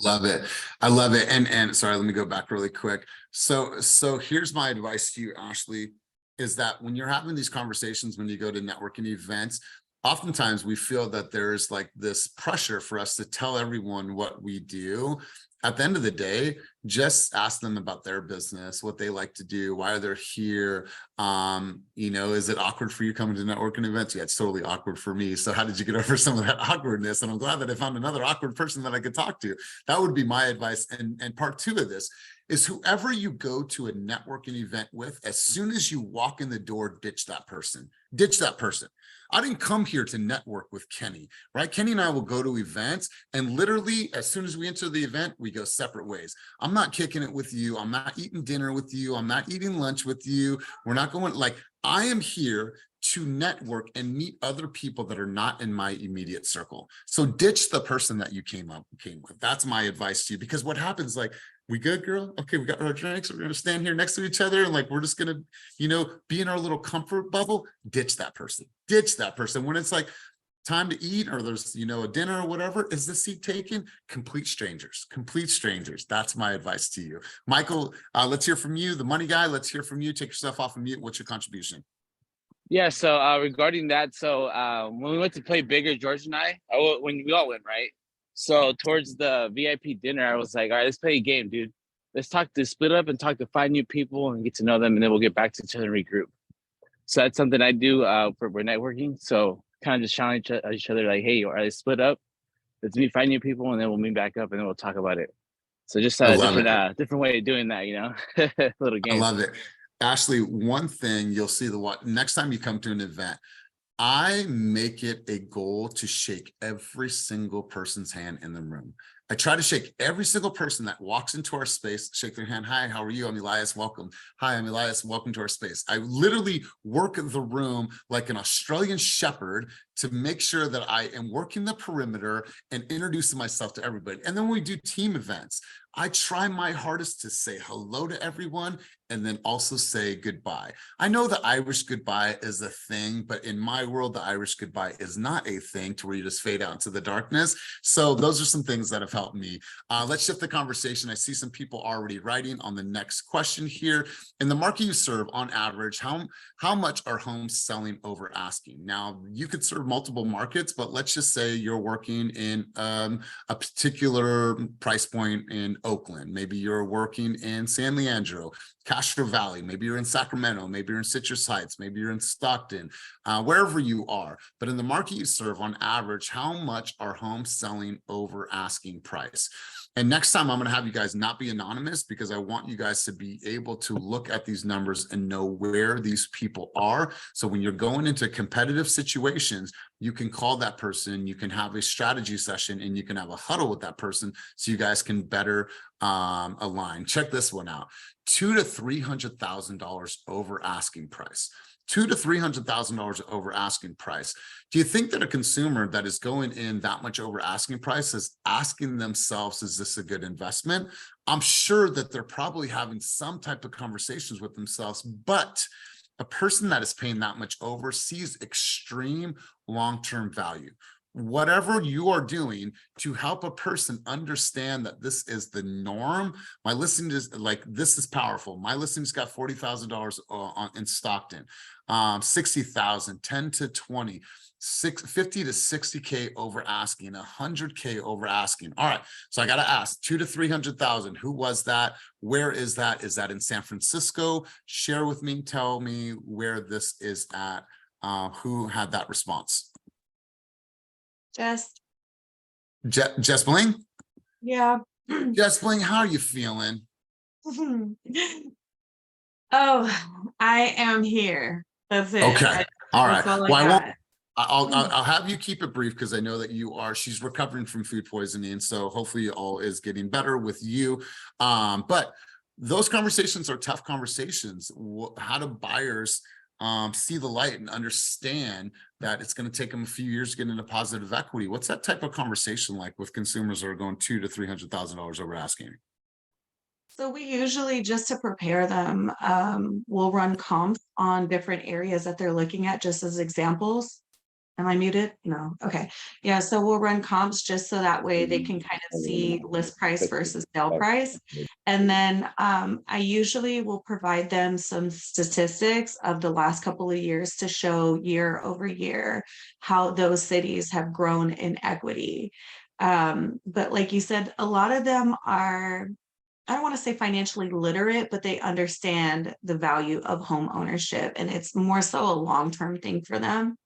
[SPEAKER 1] Love it. I love it. And sorry, let me go back really quick. So here's my advice to you, Ashley, is that when you're having these conversations, when you go to networking events, oftentimes we feel that there's like this pressure for us to tell everyone what we do. At the end of the day, just ask them about their business, what they like to do, why they're here. Is it awkward for you coming to networking events? Yeah, it's totally awkward for me. So how did you get over some of that awkwardness? And I'm glad that I found another awkward person that I could talk to. That would be my advice. And part two of this is whoever you go to a networking event with, as soon as you walk in the door, ditch that person. Ditch that person. I didn't come here to network with Kenny, right? Kenny and I will go to events, and literally as soon as we enter the event, we go separate ways. I'm not kicking it with you. I'm not eating dinner with you. I'm not eating lunch with you. We're not going, like, I am here to network and meet other people that are not in my immediate circle. So ditch the person that you came with. That's my advice to you, because what happens, like, we good, girl? Okay, we got our drinks. We're gonna stand here next to each other and like we're just gonna, be in our little comfort bubble. Ditch that person. Ditch that person. When it's like time to eat, or there's a dinner or whatever, is the seat taken? Complete strangers. Complete strangers. That's my advice to you. Michael, let's hear from you, the money guy. Let's hear from you. Take yourself off of mute. What's your contribution?
[SPEAKER 13] Yeah, so regarding that, so when we went to play bigger, George and I, when we all went, right? So towards the VIP dinner, I was like, all right, let's play a game, dude. Let's split up and talk to 5 new people and get to know them, and then we'll get back to each other and regroup. So that's something I do for networking. So kind of just challenge each other, like, hey, all right, let's split up. Let's meet 5 new people, and then we'll meet back up, and then we'll talk about it. So just a different way of doing that, you know, little game.
[SPEAKER 1] I love it. Ashley, one thing you'll see next time you come to an event, I make it a goal to shake every single person's hand in the room. I try to shake every single person that walks into our space, shake their hand. Hi, how are you? I'm Elias, welcome. Hi, I'm Elias, welcome to our space. I literally work the room like an Australian shepherd to make sure that I am working the perimeter and introducing myself to everybody. And then when we do team events, I try my hardest to say hello to everyone and then also say goodbye. I know the Irish goodbye is a thing, but in my world, the Irish goodbye is not a thing to where you just fade out into the darkness. So those are some things that have helped me. Let's shift the conversation. I see some people already writing on the next question here. In the market you serve, on average, how much are homes selling over asking? Now, you could serve multiple markets, but let's just say you're working in a particular price point in Oakland. Maybe you're working in San Leandro, Castro Valley, maybe you're in Sacramento, maybe you're in Citrus Heights, maybe you're in Stockton, wherever you are. But in the market you serve, on average, how much are homes selling over asking price? And next time I'm going to have you guys not be anonymous, because I want you guys to be able to look at these numbers and know where these people are. So when you're going into competitive situations, you can call that person, you can have a strategy session, and you can have a huddle with that person so you guys can better align. Check this one out. $200,000 to $300,000 over asking price. $200,000 to $300,000 over asking price. Do you think that a consumer that is going in that much over asking price is asking themselves, is this a good investment? I'm sure that they're probably having some type of conversations with themselves, but a person that is paying that much over sees extreme long-term value. Whatever you are doing to help a person understand that this is the norm. My listing is like, this is powerful. My listing's got $40,000 in Stockton, 60,000, 10 to 20, 50 to 60K over asking, 100K over asking. All right, so I got to ask, 200,000 to 300,000. Who was that? Where is that? Is that in San Francisco? Share with me. Tell me where this is at. Who had that response?
[SPEAKER 14] Jess
[SPEAKER 1] Bling?
[SPEAKER 14] Yeah.
[SPEAKER 1] Jess Bling, how are you feeling?
[SPEAKER 14] Oh, I am here. That's it.
[SPEAKER 1] Okay. All right. Well,
[SPEAKER 14] I'll
[SPEAKER 1] have you keep it brief, because I know that she's recovering from food poisoning. So hopefully all is getting better with you. But those conversations are tough conversations. How do buyers see the light and understand that it's going to take them a few years to get into positive equity? What's that type of conversation like with consumers that are going $200,000 to $300,000 over asking?
[SPEAKER 14] So we usually, just to prepare them, we'll run comps on different areas that they're looking at, just as examples. Am I muted? No. Okay. Yeah. So we'll run comps just so that way they can kind of see list price versus sale price. And then I usually will provide them some statistics of the last couple of years to show year over year how those cities have grown in equity. But like you said, a lot of them are, I don't want to say financially literate, but they understand the value of home ownership, and it's more so a long-term thing for them.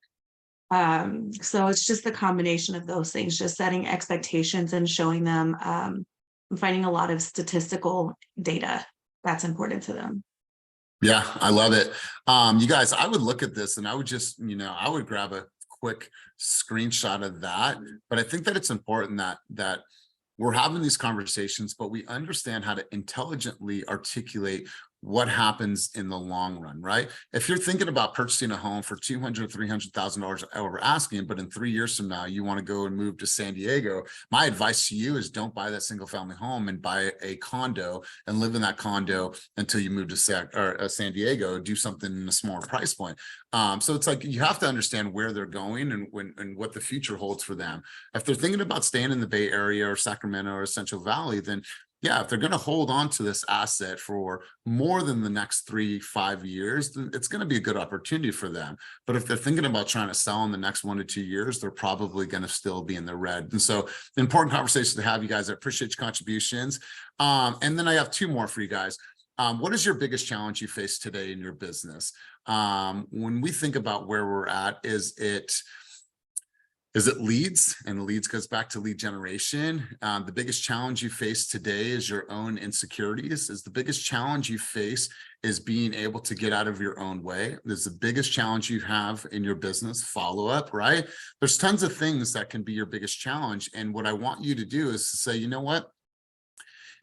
[SPEAKER 14] So it's just the combination of those things, just setting expectations and showing them, finding a lot of statistical data that's important to them.
[SPEAKER 1] Yeah, I love it. You guys, I would look at this and I would just, I would grab a quick screenshot of that. But I think that it's important that we're having these conversations, but we understand how to intelligently articulate what happens in the long run, right? If you're thinking about purchasing a home for $200,000 to $300,000 over asking, but in 3 years from now, you want to go and move to San Diego, my advice to you is don't buy that single family home and buy a condo and live in that condo until you move to San Diego, do something in a smaller price point. So it's like, you have to understand where they're going and what the future holds for them. If they're thinking about staying in the Bay Area or Sacramento or Central Valley, then yeah, if they're going to hold on to this asset for more than the next 3-5 years, then it's going to be a good opportunity for them. But if they're thinking about trying to sell in the next 1 to 2 years, they're probably going to still be in the red. And so important conversation to have, you guys. I appreciate your contributions. And then I have 2 more for you guys. What is your biggest challenge you face today in your business? When we think about where we're at, is it leads? And the leads goes back to lead generation. The biggest challenge you face today is your own insecurities. Is the biggest challenge you face is being able to get out of your own way. There's the biggest challenge you have in your business, follow-up, right? There's tons of things that can be your biggest challenge. And what I want you to do is to say, you know what?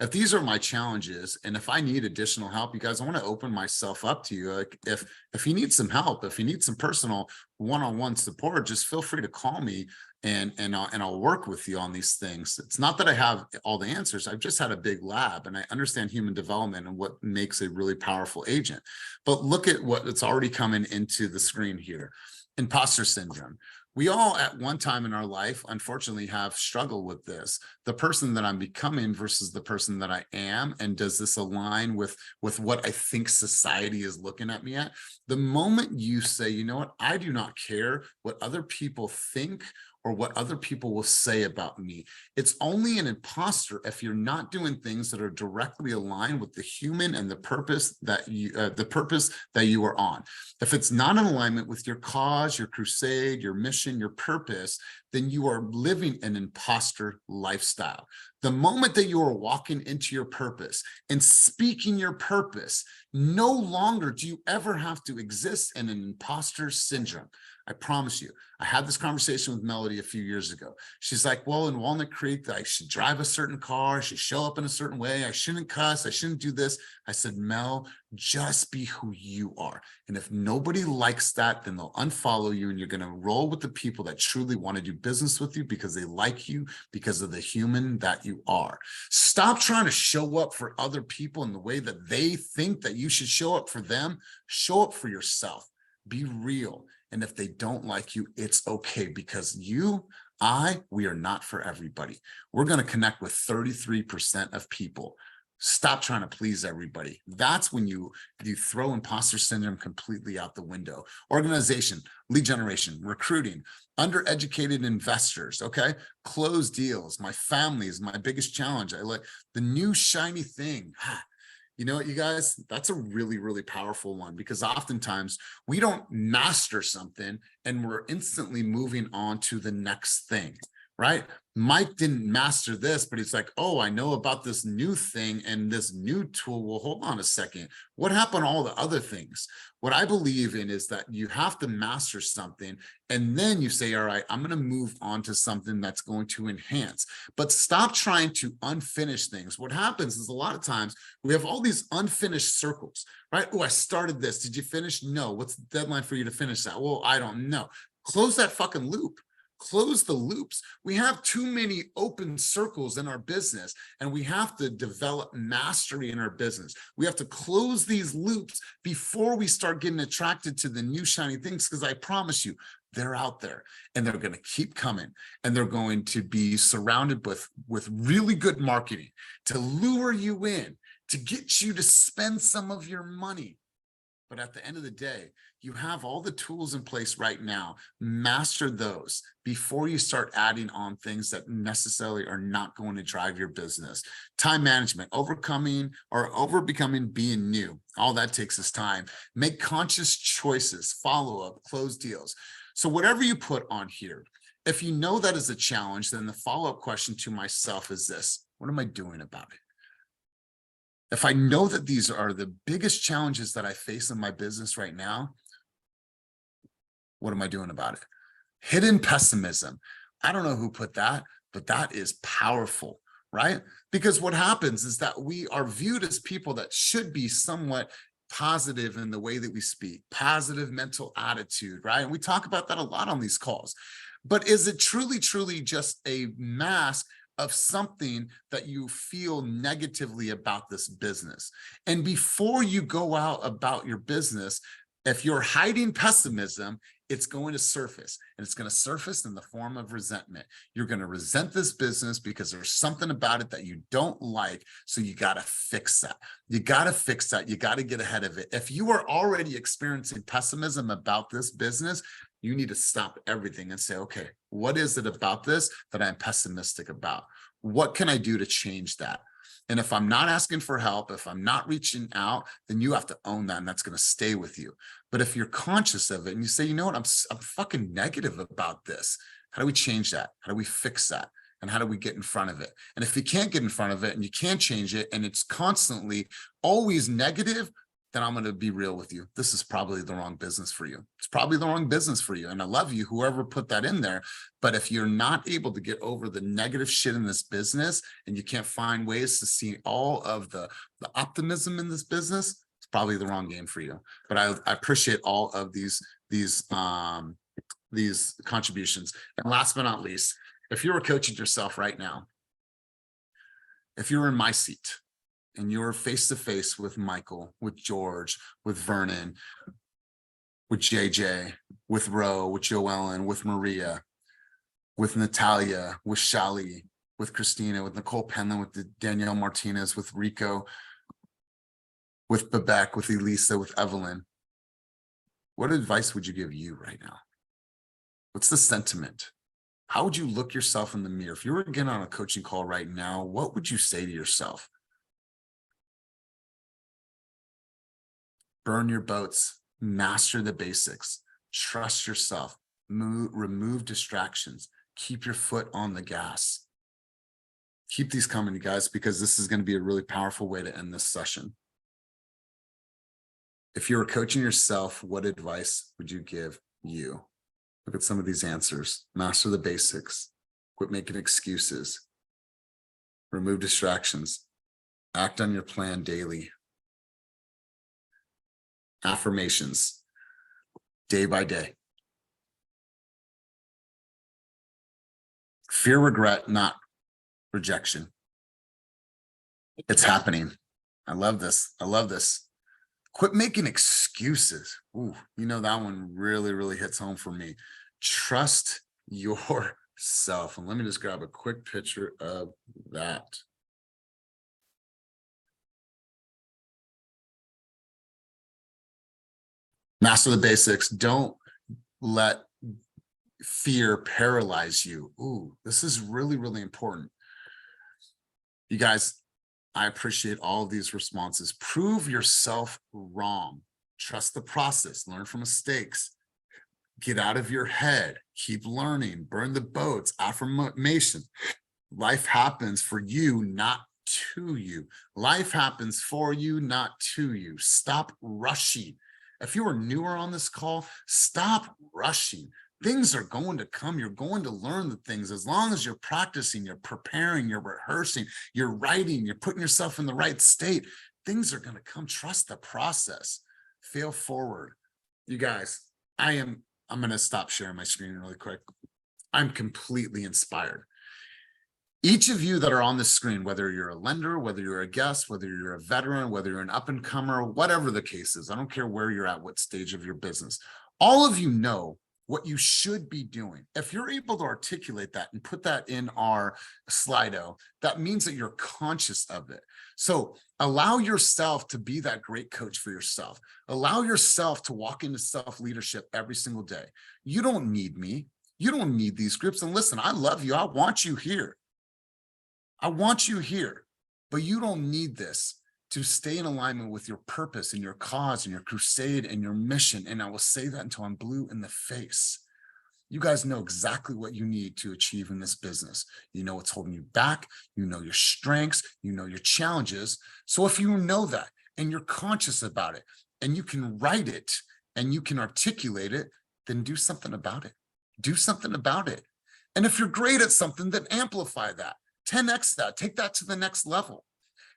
[SPEAKER 1] If these are my challenges, and if I need additional help, you guys, I want to open myself up to you. Like if you need some help, if you need some personal one-on-one support, just feel free to call me and I'll work with you on these things. It's not that I have all the answers. I've just had a big lab and I understand human development and what makes a really powerful agent. But look at what's already coming into the screen here. Imposter syndrome. We all at one time in our life, unfortunately, have struggled with this. The person that I'm becoming versus the person that I am. And does this align with what I think society is looking at me at? The moment you say, you know what, I do not care what other people think or what other people will say about me. It's only an imposter if you're not doing things that are directly aligned with the human and the purpose that you are on. If it's not in alignment with your cause, your crusade, your mission, your purpose, then you are living an imposter lifestyle. The moment that you are walking into your purpose and speaking your purpose, no longer do you ever have to exist in an imposter syndrome. I promise you. I had this conversation with Melody a few years ago. She's like, well, in Walnut Creek, I should drive a certain car, I should show up in a certain way, I shouldn't cuss, I shouldn't do this. I said, Mel, just be who you are. And if nobody likes that, then they'll unfollow you and you're going to roll with the people that truly want to do business with you because they like you, because of the human that you are. Stop trying to show up for other people in the way that they think that you should show up for them. Show up for yourself. Be real. And if they don't like you, it's okay, because we are not for everybody. We're going to connect with 33% of people. Stop trying to please everybody. That's when you throw imposter syndrome completely out the window. Organization, lead generation, recruiting, undereducated investors, okay? Closed deals. My family is my biggest challenge. I like the new shiny thing. You know what, you guys, that's a really, really powerful one, because oftentimes we don't master something and we're instantly moving on to the next thing, right? Mike didn't master this, but he's like, oh, I know about this new thing and this new tool. Well, hold on a second. What happened to all the other things? What I believe in is that you have to master something and then you say, all right, I'm going to move on to something that's going to enhance, but stop trying to unfinish things. What happens is a lot of times we have all these unfinished circles, right? Oh, I started this. Did you finish? No. What's the deadline for you to finish that? Well, I don't know. Close that fucking loop. Close the loops. We have too many open circles in our business, and we have to develop mastery in our business. We have to close these loops before we start getting attracted to the new shiny things, because I promise you, they're out there and they're going to keep coming, and they're going to be surrounded with really good marketing to lure you in, to get you to spend some of your money. But at the end of the day, you have all the tools in place right now. Master those before you start adding on things that necessarily are not going to drive your business. Time management, overcoming or overbecoming being new. All that takes is time. Make conscious choices, follow up, close deals. So whatever you put on here, if you know that is a challenge, then the follow-up question to myself is this: what am I doing about it? If I know that these are the biggest challenges that I face in my business right now, what am I doing about it? Hidden pessimism. I don't know who put that, but that is powerful, right? Because what happens is that we are viewed as people that should be somewhat positive in the way that we speak, positive mental attitude, right? And we talk about that a lot on these calls. But is it truly, truly just a mask of something that you feel negatively about this business? And before you go out about your business, If you're hiding pessimism, it's going to surface, and it's going to surface in the form of resentment. You're going to resent this business because there's something about it that you don't like. So you got to fix that. You got to fix that. You got to get ahead of it. If you are already experiencing pessimism about this business, you need to stop everything and say, okay, what is it about this that I'm pessimistic about? What can I do to change that? And if I'm not asking for help, if I'm not reaching out, then you have to own that, and that's going to stay with you. But if you're conscious of it and you say, you know what, I'm fucking negative about this. How do we change that? How do we fix that? And how do we get in front of it? And if you can't get in front of it and you can't change it, and it's constantly always negative, then I'm going to be real with you. This is probably the wrong business for you. It's probably the wrong business for you. And I love you, whoever put that in there. But if you're not able to get over the negative shit in this business, and you can't find ways to see all of the optimism in this business, it's probably the wrong game for you. But I appreciate all of these contributions. And last but not least, if you were coaching yourself right now, if you were in my seat, and you're face to face with Michael, with George, with Vernon, with JJ, with Ro, with Joellen, with Maria, with Natalia, with Shali, with Christina, with Nicole Penland, with Danielle Martinez, with Rico, with Babek, with Elisa, with Evelyn. What advice would you give you right now? What's the sentiment? How would you look yourself in the mirror? If you were getting on a coaching call right now, what would you say to yourself? Burn your boats, master the basics, trust yourself, remove distractions, keep your foot on the gas. Keep these coming, you guys, because this is going to be a really powerful way to end this session. If you were coaching yourself, what advice would you give you? Look at some of these answers. Master the basics, quit making excuses, remove distractions, act on your plan daily. Affirmations, day by day. Fear, regret, not rejection. It's happening. I love this. I love this. Quit making excuses. Ooh, you know, that one really, really hits home for me. Trust yourself. And let me just grab a quick picture of that. Master the basics. Don't let fear paralyze you. Ooh, this is really, really important. You guys, I appreciate all of these responses. Prove yourself wrong. Trust the process. Learn from mistakes. Get out of your head. Keep learning. Burn the boats. Affirmation. Life happens for you, not to you. Life happens for you, not to you. Stop rushing. If you are newer on this call, stop rushing. Things are going to come. You're going to learn the things as long as you're practicing, you're preparing, you're rehearsing, you're writing, you're putting yourself in the right state. Things are going to come. Trust the process. Fail forward. You guys, I'm going to stop sharing my screen really quick. I'm completely inspired. Each of you that are on the screen, whether you're a lender, whether you're a guest, whether you're a veteran, whether you're an up-and-comer, whatever the case is, I don't care where you're at, what stage of your business, all of you know what you should be doing. If you're able to articulate that and put that in our Slido, that means that you're conscious of it. So allow yourself to be that great coach for yourself. Allow yourself to walk into self-leadership every single day. You don't need me. You don't need these groups. And listen, I love you. I want you here. I want you here, but you don't need this to stay in alignment with your purpose and your cause and your crusade and your mission. And I will say that until I'm blue in the face. You guys know exactly what you need to achieve in this business. You know what's holding you back. You know your strengths. You know your challenges. So if you know that and you're conscious about it and you can write it and you can articulate it, then do something about it. Do something about it. And if you're great at something, then amplify that. 10x that, take that to the next level.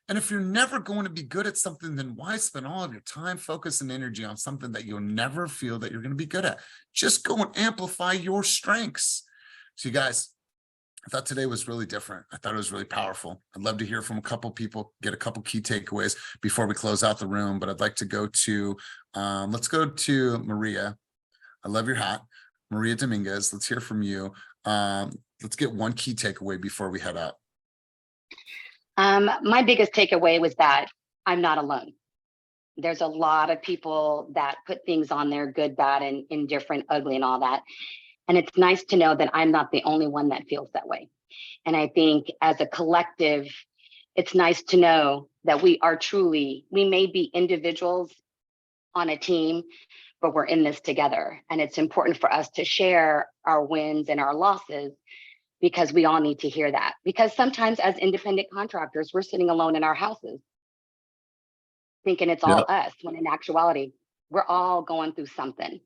[SPEAKER 1] And if you're never going to be good at something, then why spend all of your time, focus, and energy on something that you'll never feel that you're going to be good at? Just go and amplify your strengths. So you guys, I thought today was really different. I thought it was really powerful. I'd love to hear from a couple people, get a couple key takeaways before we close out the room, but I'd like to go to, let's go to Maria. I love your hat. Maria Dominguez, let's hear from you. Let's get one key takeaway before we head out.
[SPEAKER 15] My biggest takeaway was that I'm not alone. There's a lot of people that put things on there, good, bad, and indifferent, ugly, and all that. And it's nice to know that I'm not the only one that feels that way. And I think as a collective, it's nice to know that we may be individuals on a team, but we're in this together. And it's important for us to share our wins and our losses, because we all need to hear that. Because sometimes as independent contractors, we're sitting alone in our houses thinking it's all us, when in actuality, we're all going through something.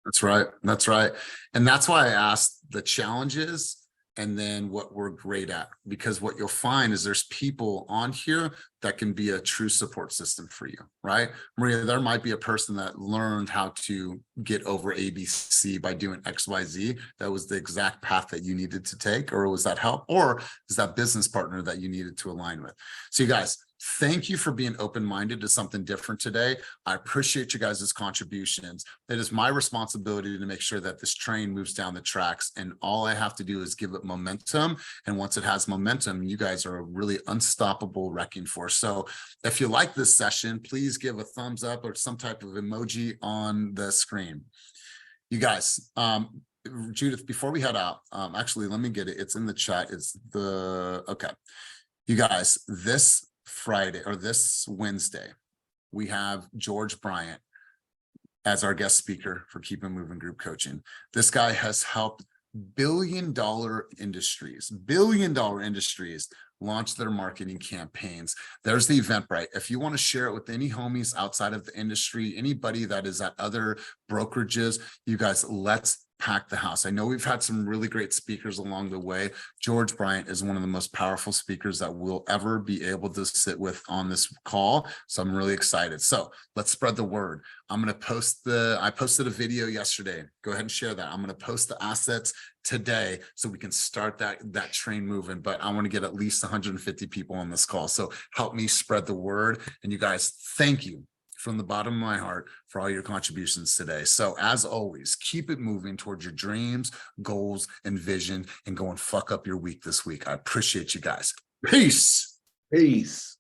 [SPEAKER 1] That's right. That's right. And that's why I asked the challenges and then what we're great at, because what you'll find is there's people on here that can be a true support system for you, right? Maria, there might be a person that learned how to get over ABC by doing XYZ. That was the exact path that you needed to take, or was that help? Or is that business partner that you needed to align with? So you guys, thank you for being open-minded to something different today. I appreciate you guys' contributions. It is my responsibility to make sure that this train moves down the tracks, and all I have to do is give it momentum. And once it has momentum, you guys are a really unstoppable wrecking force. So if you like this session, please give a thumbs up or some type of emoji on the screen. You guys, Judith, before we head out, actually, let me get it. It's in the chat. Okay. You guys, this Friday or this Wednesday, we have George Bryant as our guest speaker for Keep It Moving Group Coaching. This guy has helped billion-dollar industries launch their marketing campaigns. There's the Eventbrite. If you want to share it with any homies outside of the industry, anybody that is at other brokerages, you guys, let's pack the house. I know we've had some really great speakers along the way. George Bryant is one of the most powerful speakers that we'll ever be able to sit with on this call. So I'm really excited. So let's spread the word. I'm going to post I posted a video yesterday. Go ahead and share that. I'm going to post the assets today so we can start that train moving. But I want to get at least 150 people on this call. So help me spread the word. And you guys, thank you from the bottom of my heart for all your contributions today. So as always, keep it moving towards your dreams, goals, and vision, and go and fuck up your week this week. I appreciate you guys. Peace.
[SPEAKER 2] Peace.